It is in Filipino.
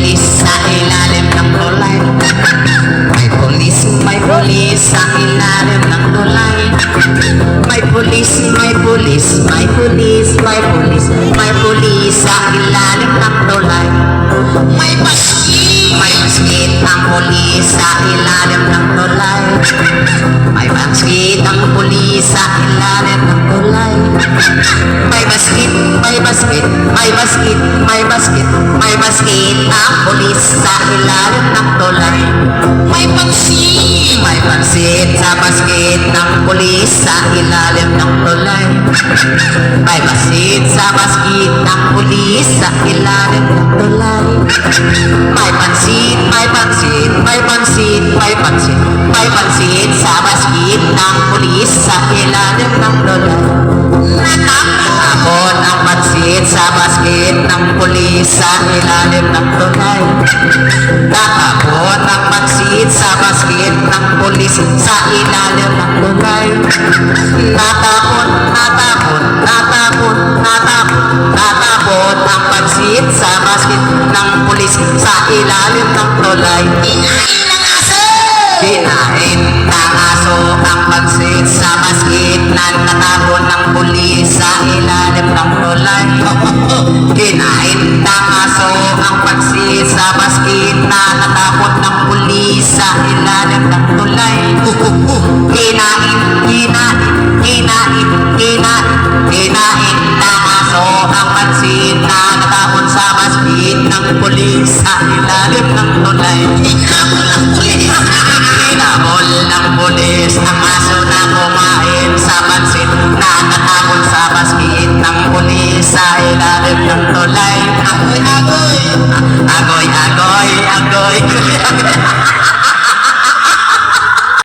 pulis sa ilalim ng tulay. May pulis sa ilalim ng tulay. May pulis, may pulis, may pulis, may pulis, may pulis sa ilalim ng tulay. May maskit ang pulis sa ilalim ng tulay. May maskit ang pulis sa ilalim ng tulay. May maskit, may maskit, may maskit, may maskit, may maskit ang pulis sa ilalim ng tulay. May pansit sa maskit ng pulis sa ilalim ng tulay. May pansit sa maskit ng pulis sa ilalim ng tulay. May pansit, may pansit, may pansit, may pansit, may pansit sa maskit ng pulis sa ilalim ng tulay. Natapon ang pansit sa maskit ng pulis sa ilalim ng tulay. Natapon ang pansit sa maskit ng pulis sa ilalim ng tulay. Natapon, natapon, natapon, natapon, natapon ang pansit sa maskit ng pulis sa ilalim ng tulay. Kinain ng aso ang pansit sa maskit na natapon ng pulis sa ilalim ng tulay. Kinain ng aso ang pansit sa maskit na natapon ng pulis sa ilalim ng tulay. Kinain, kinain, kinain, kinain, kinain ng aso ang pansit na natapon sa maskit ng pulis sa ilalim ng tulay. Hinabol ng pulis ang aso na kumain sa pansit na natapon sa maskit ng pulis sa ilalim ng tulay. Agoy, agoy, agoy, agoy, agoy.